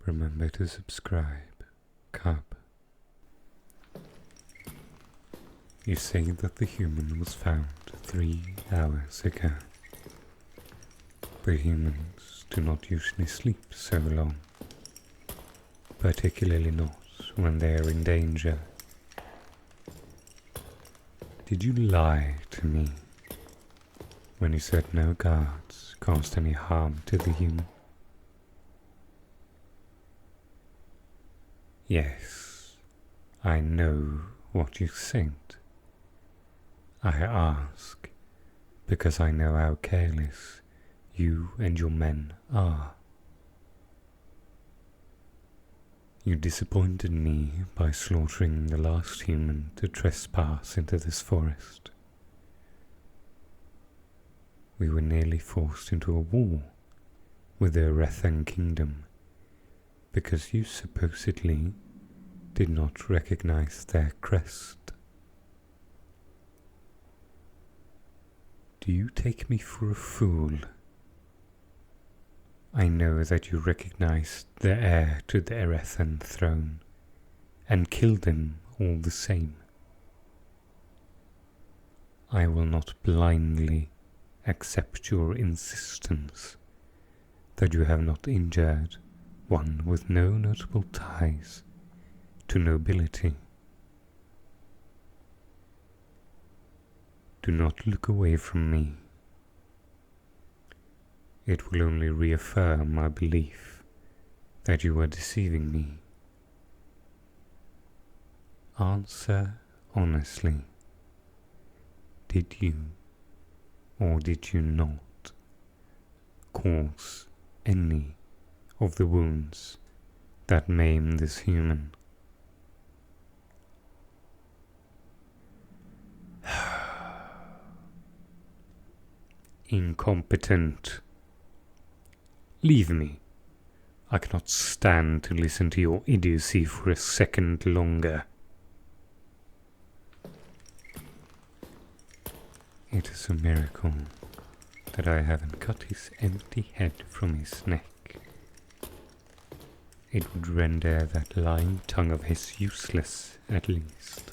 remember to subscribe, Cub. You say that the human was found 3 hours ago, but humans do not usually sleep so long, particularly not when they are in danger. Did you lie to me when you said no guards caused any harm to the human? Yes, I know what you said. I ask because I know how careless you and your men are. You disappointed me by slaughtering the last human to trespass into this forest. We were nearly forced into a war with the Elven kingdom because you supposedly did not recognize their crest. Do you take me for a fool? I know that you recognized the heir to the Elven throne and killed him all the same. I will not blindly accept your insistence that you have not injured one with no notable ties to nobility. Do not look away from me. It will only reaffirm my belief that you are deceiving me. Answer honestly. Did you or did you not cause any of the wounds that maim this human? Incompetent. Leave me. I cannot stand to listen to your idiocy for a second longer. It is a miracle that I haven't cut his empty head from his neck. It would render that lying tongue of his useless, at least.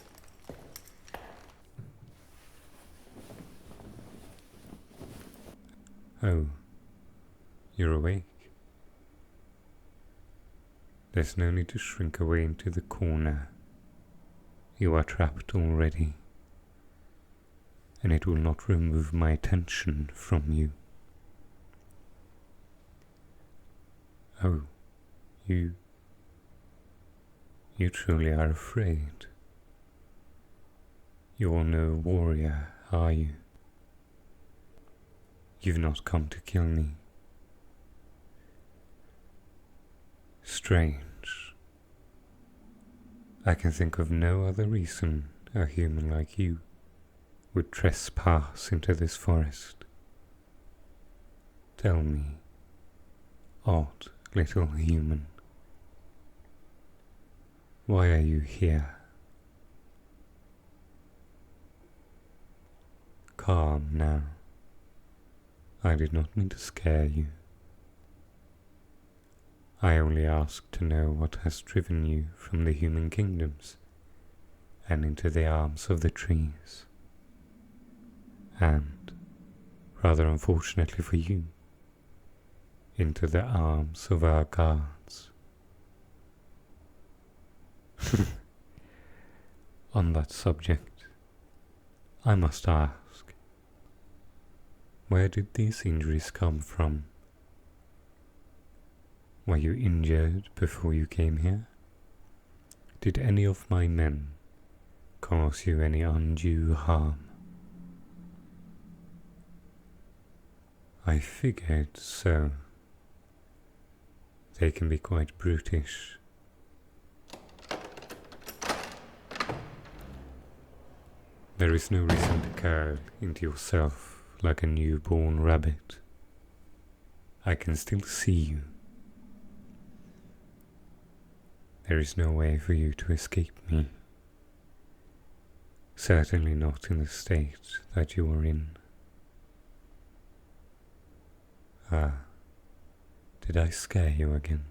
Oh, you're awake. There's no need to shrink away into the corner. You are trapped already, and it will not remove my attention from you. Oh, you truly are afraid. You're no warrior, are you? You've not come to kill me. Strange. I can think of no other reason a human like you would trespass into this forest. Tell me, odd little human, why are you here? Calm now. I did not mean to scare you. I only asked to know what has driven you from the human kingdoms and into the arms of the trees. And, rather unfortunately for you, into the arms of our guards. On that subject, I must ask, where did these injuries come from? Were you injured before you came here? Did any of my men cause you any undue harm? I figured so. They can be quite brutish. There is no reason to curl into yourself like a newborn rabbit. I can still see you. There is no way for you to escape me. Certainly not in the state that you are in. Ah, did I scare you again?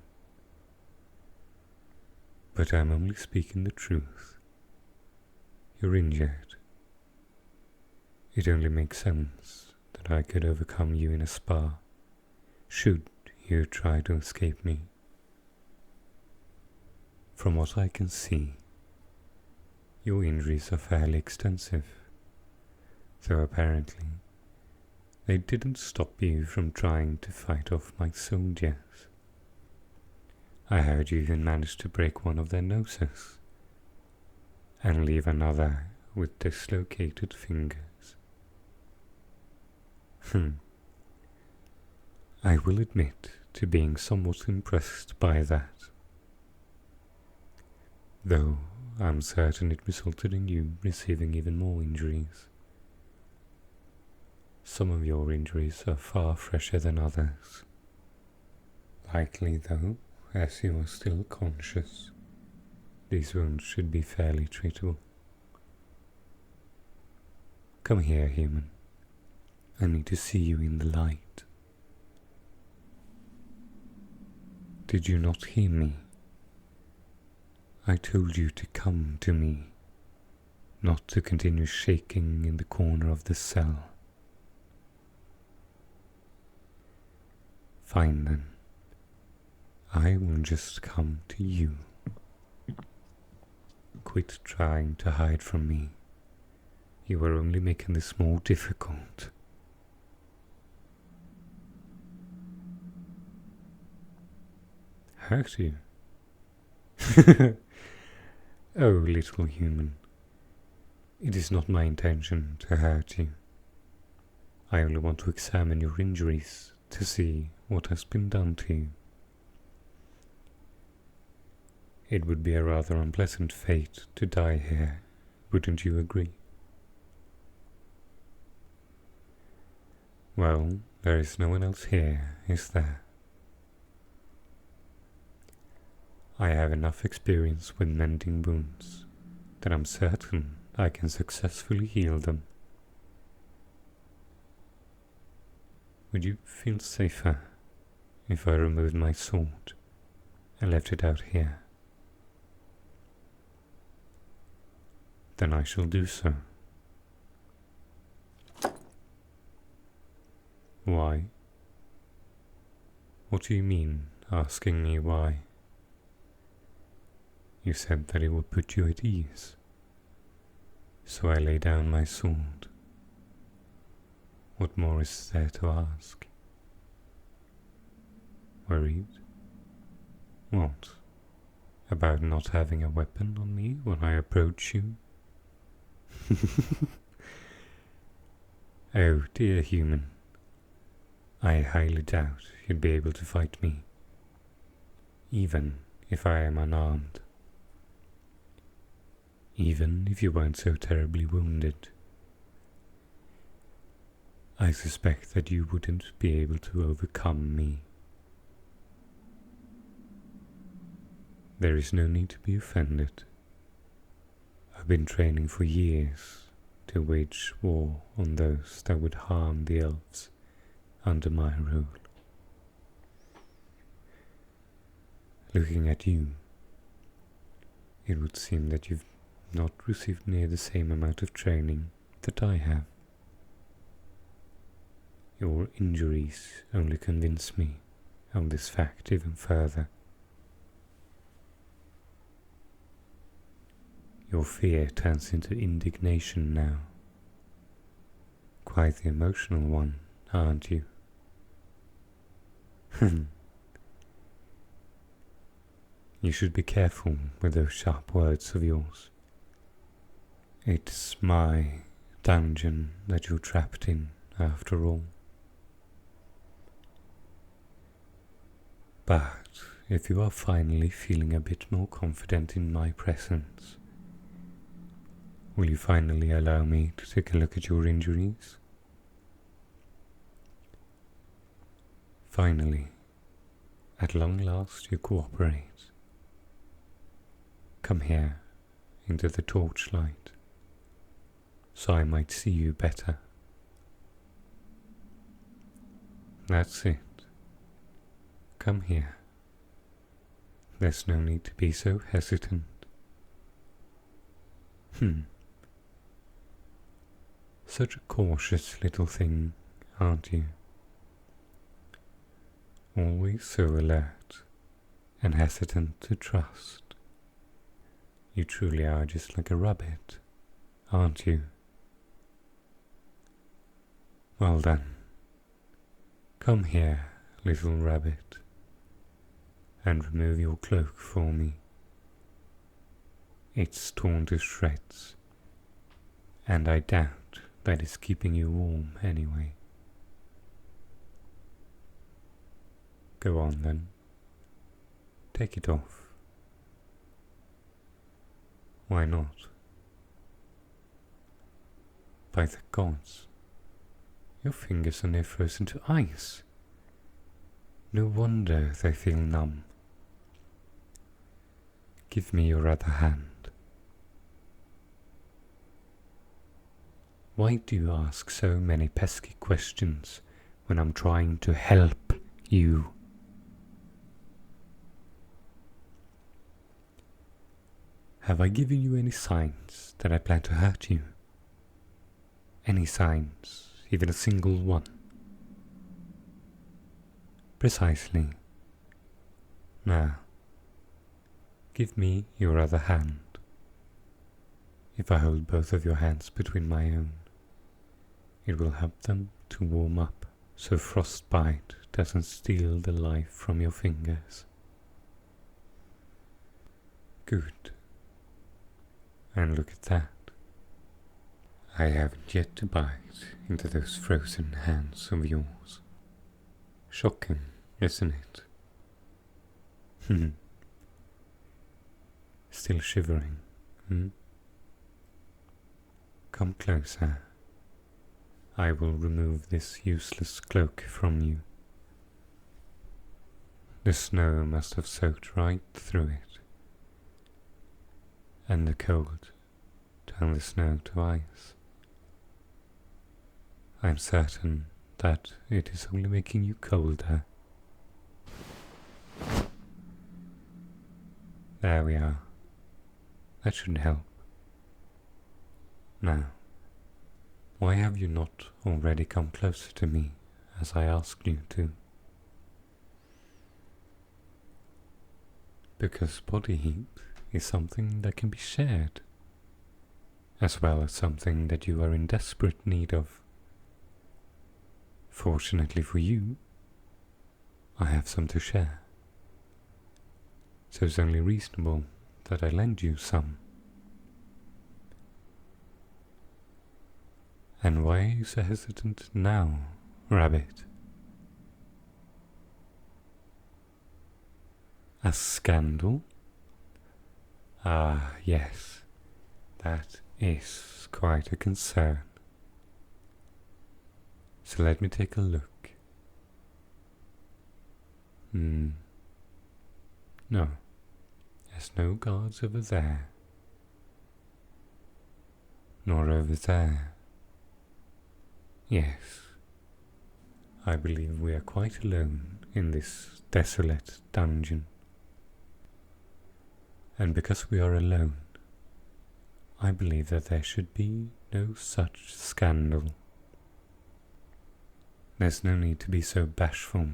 But I'm only speaking the truth. You're injured. It only makes sense that I could overcome you in a spa, should you try to escape me. From what I can see, your injuries are fairly extensive, though apparently they didn't stop you from trying to fight off my soldiers. I heard you even managed to break one of their noses and leave another with dislocated fingers. I will admit to being somewhat impressed by that, though I'm certain it resulted in you receiving even more injuries. Some of your injuries are far fresher than others. Likely though, as you are still conscious, these wounds should be fairly treatable. Come here, human. I need to see you in the light. Did you not hear me? I told you to come to me, not to continue shaking in the corner of the cell. Fine then. I will just come to you. Quit trying to hide from me. You are only making this more difficult. Hurt you? Oh, little human. It is not my intention to hurt you. I only want to examine your injuries to see what has been done to you. It would be a rather unpleasant fate to die here, wouldn't you agree? Well, there is no one else here, is there? I have enough experience with mending wounds that I'm certain I can successfully heal them. Would you feel safer if I removed my sword and left it out here? Then I shall do so. Why? What do you mean, asking me why? You said that it would put you at ease, so I lay down my sword. What more is there to ask? Worried? What? About not having a weapon on me when I approach you? Oh, dear human. I highly doubt you'd be able to fight me, even if I am unarmed. Even if you weren't so terribly wounded. I suspect that you wouldn't be able to overcome me. There is no need to be offended. I've been training for years to wage war on those that would harm the elves under my rule. Looking at you, it would seem that you've not received near the same amount of training that I have. Your injuries only convince me of this fact even further. Your fear turns into indignation now. Quite the emotional one, aren't you? You should be careful with those sharp words of yours. It's my dungeon that you're trapped in, after all. But if you are finally feeling a bit more confident in my presence, will you finally allow me to take a look at your injuries? Finally, at long last you cooperate. Come here, into the torchlight, so I might see you better. That's it. Come here. There's no need to be so hesitant. Such a cautious little thing, aren't you? Always so alert and hesitant to trust. You truly are just like a rabbit, aren't you? Well done. Come here, little rabbit, and remove your cloak for me. It's torn to shreds, and I doubt that it's keeping you warm anyway. Go on then. Take it off. Why not? By the gods, your fingers are near frozen to ice. No wonder they feel numb. Give me your other hand. Why do you ask so many pesky questions when I'm trying to help you? Have I given you any signs that I plan to hurt you? Any signs, even a single one? Precisely. Now, give me your other hand. If I hold both of your hands between my own, it will help them to warm up so frostbite doesn't steal the life from your fingers. Good. And look at that. I haven't yet to bite into those frozen hands of yours. Shocking, isn't it? Still shivering, Come closer. I will remove this useless cloak from you. The snow must have soaked right through it, and the cold turned the snow to ice. I'm certain that it is only making you colder. There we are. That should help. Now, why have you not already come closer to me as I asked you to? Because body heat is something that can be shared, as well as something that you are in desperate need of. Fortunately for you, I have some to share, so it's only reasonable that I lend you some. And why are you so hesitant now, rabbit? A scandal? Ah, yes, that is quite a concern. So let me take a look. No, there's no guards over there, nor over there. Yes, I believe we are quite alone in this desolate dungeon. And because we are alone, I believe that there should be no such scandal. There's no need to be so bashful.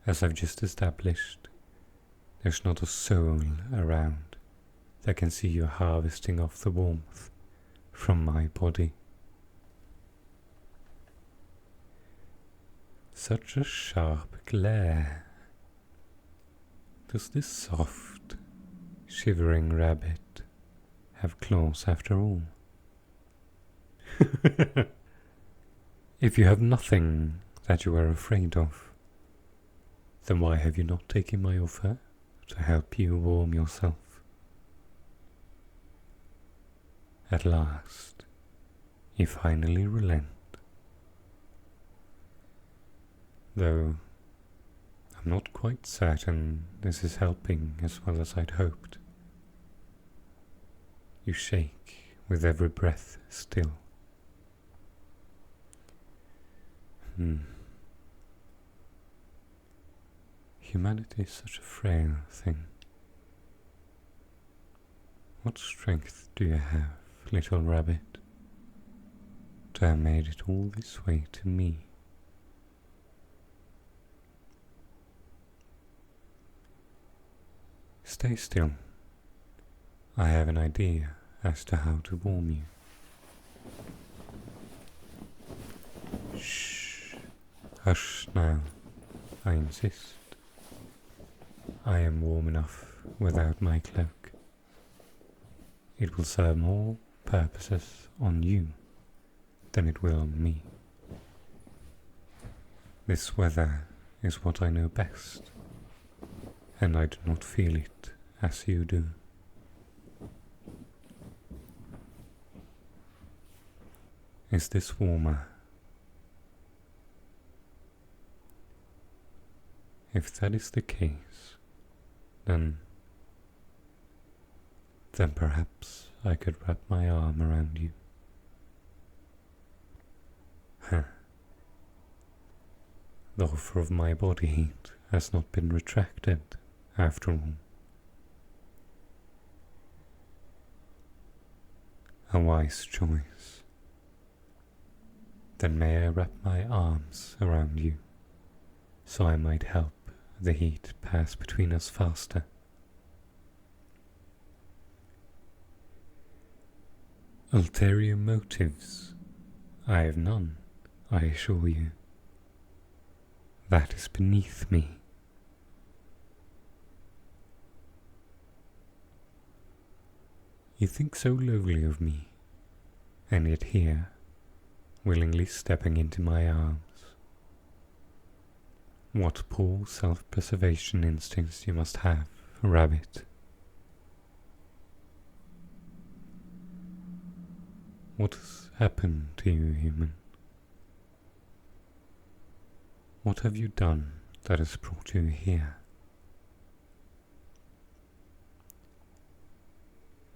As I've just established, there's not a soul around that can see you harvesting off the warmth from my body. Such a sharp glare. Does this soft, shivering rabbit have claws after all? If you have nothing that you are afraid of, then why have you not taken my offer to help you warm yourself? At last, you finally relent. Though I'm not quite certain this is helping as well as I'd hoped. You shake with every breath still. Humanity is such a frail thing. What strength do you have, little rabbit, to have made it all this way to me? Stay still. I have an idea as to how to warm you. Shh. Hush now, I insist. I am warm enough without my cloak. It will serve more purposes on you than it will on me. This weather is what I know best, and I do not feel it as you do. Is this warmer? If that is the case, then perhaps I could wrap my arm around you. Huh. The offer of my body heat has not been retracted, after all. A wise choice. Then may I wrap my arms around you, so I might help the heat pass between us faster. Ulterior motives? I have none, I assure you. That is beneath me. You think so lowly of me, and yet here, willingly stepping into my arms. What poor self-preservation instincts you must have, rabbit. What has happened to you, human? What have you done that has brought you here?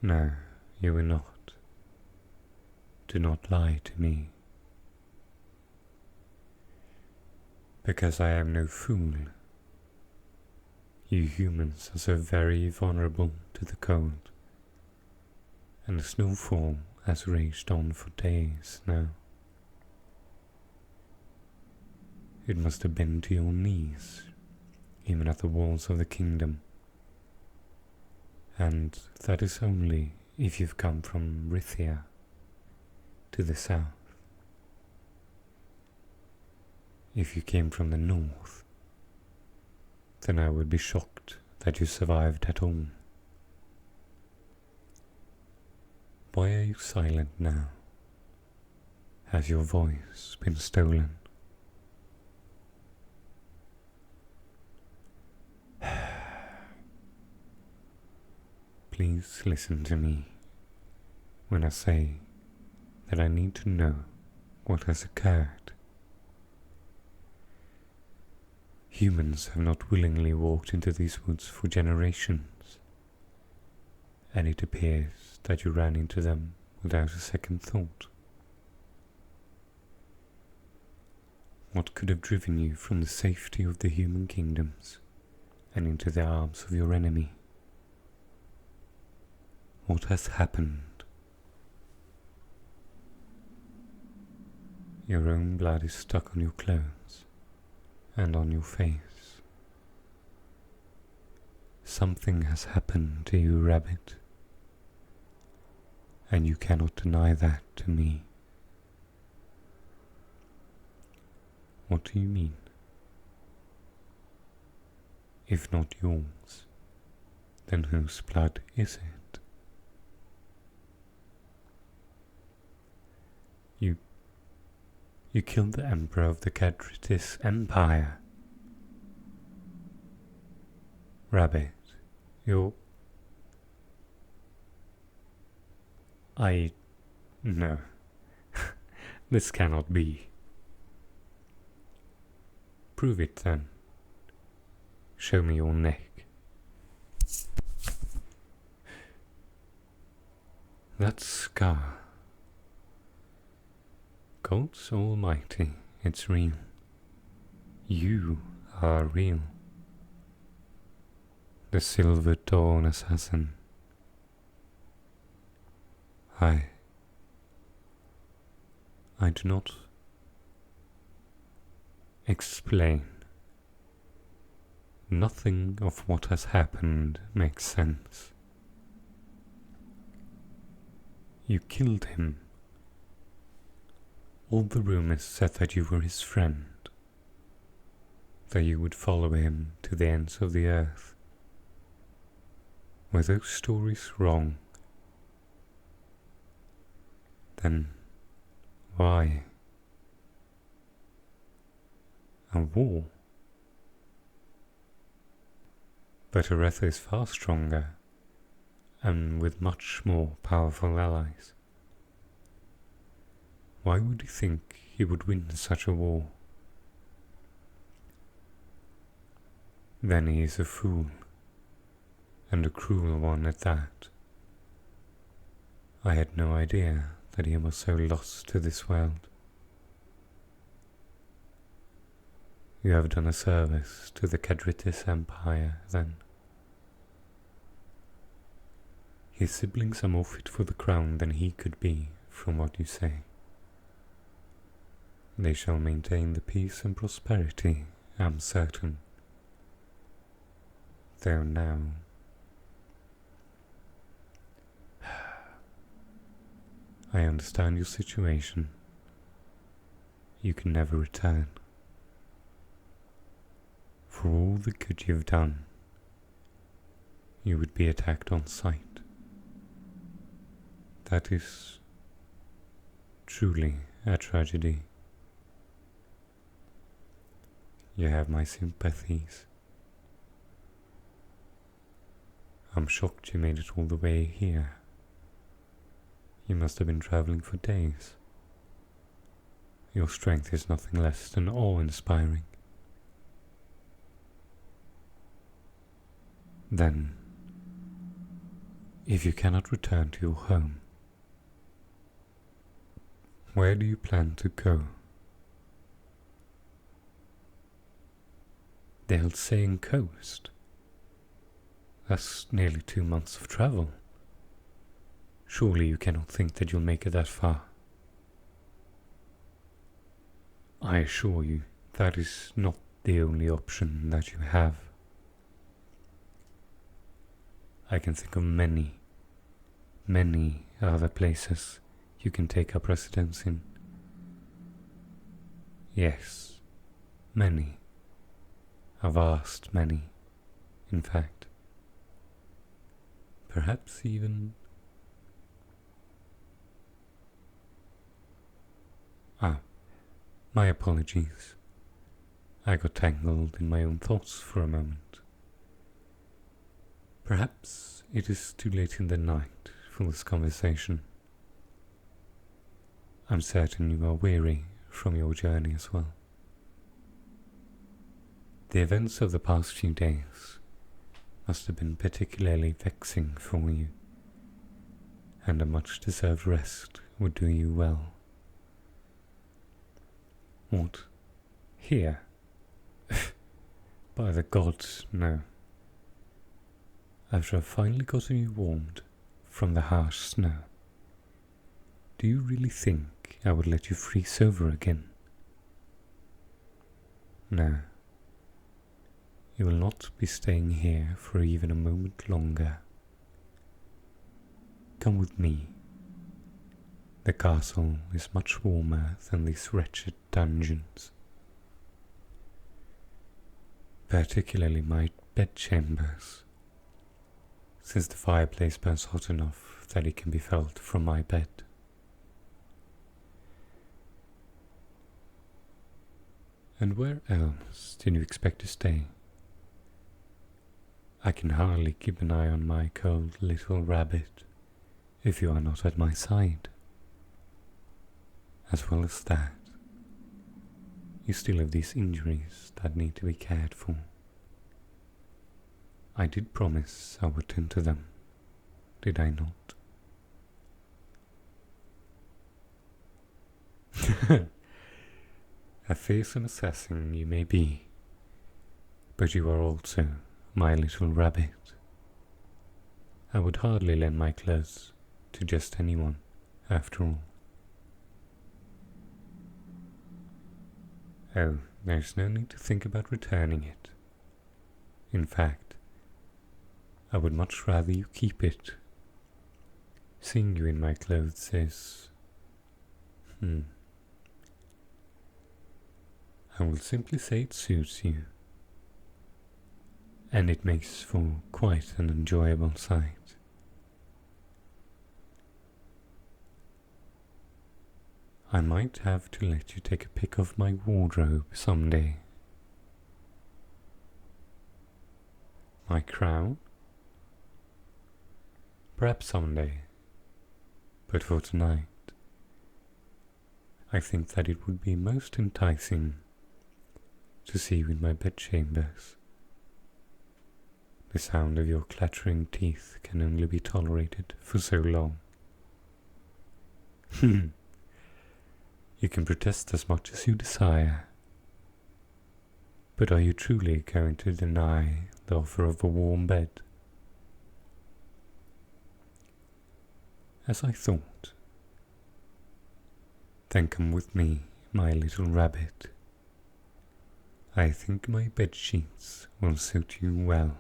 No, you were not. Do not lie to me. Because I am no fool. You humans are so very vulnerable to the cold, and the snowfall has raged on for days now. It must have been to your knees, even at the walls of the kingdom, and that is only if you've come from Rithia to the south. If you came from the north, then I would be shocked that you survived at all. Why are you silent now? Has your voice been stolen? Please listen to me when I say that I need to know what has occurred. Humans have not willingly walked into these woods for generations, and it appears that you ran into them without a second thought. What could have driven you from the safety of the human kingdoms and into the arms of your enemy? What has happened? Your own blood is stuck on your clothes and on your face. Something has happened to you, rabbit, and you cannot deny that to me. What do you mean? If not yours, then whose blood is it? You killed the Emperor of the Cadritis Empire. Rabbit, no. This cannot be. Prove it then. Show me your neck. That scar. Gods almighty, it's real. You are real. the Silver Dawn assassin. I do not explain. Nothing of what has happened makes sense. You killed him. All the rumors said that you were his friend, that you would follow him to the ends of the earth. Were those stories wrong? Then why? A war? But Aretha is far stronger, and with much more powerful allies. Why would you think he would win such a war? Then he is a fool, and a cruel one at that. I had no idea that he was so lost to this world. You have done a service to the Cadritis Empire, then. His siblings are more fit for the crown than he could be, from what you say. They shall maintain the peace and prosperity, I'm certain. Though now... I understand your situation. You can never return. For all the good you've done, you would be attacked on sight. That is truly a tragedy. You have my sympathies. I'm shocked you made it all the way here. You must have been traveling for days. Your strength is nothing less than awe-inspiring. Then, if you cannot return to your home, where do you plan to go? The Elsaean coast? That's nearly 2 months of travel. Surely you cannot think that you'll make it that far. I assure you, that is not the only option that you have. I can think of many other places you can take up residence in. Yes, many. A vast many, in fact. Perhaps even... my apologies. I got tangled in my own thoughts for a moment. Perhaps it is too late in the night for this conversation. I'm certain you are weary from your journey as well. The events of the past few days must have been particularly vexing for you, and a much-deserved rest would do you well. What? Here? By the gods, no. After I've finally gotten you warmed from the harsh snow, do you really think I would let you freeze over again? No. You will not be staying here for even a moment longer. Come with me. The castle is much warmer than these wretched dungeons. Particularly my bedchambers, since the fireplace burns hot enough that it can be felt from my bed. And where else did you expect to stay? I can hardly keep an eye on my cold little rabbit if you are not at my side. As well as that, you still have these injuries that need to be cared for. I did promise I would tend to them, did I not? A fearsome assassin you may be, but you are also my little rabbit. I would hardly lend my clothes to just anyone, after all. Oh, there's no need to think about returning it. In fact, I would much rather you keep it. Seeing you in my clothes is... I will simply say it suits you. And it makes for quite an enjoyable sight. I might have to let you take a pic of my wardrobe someday. My crown? Perhaps someday. But for tonight, I think that it would be most enticing to see you in my bedchambers. The sound of your clattering teeth can only be tolerated for so long. You can protest as much as you desire. But are you truly going to deny the offer of a warm bed? As I thought. Then come with me, my little rabbit. I think my bed sheets will suit you well.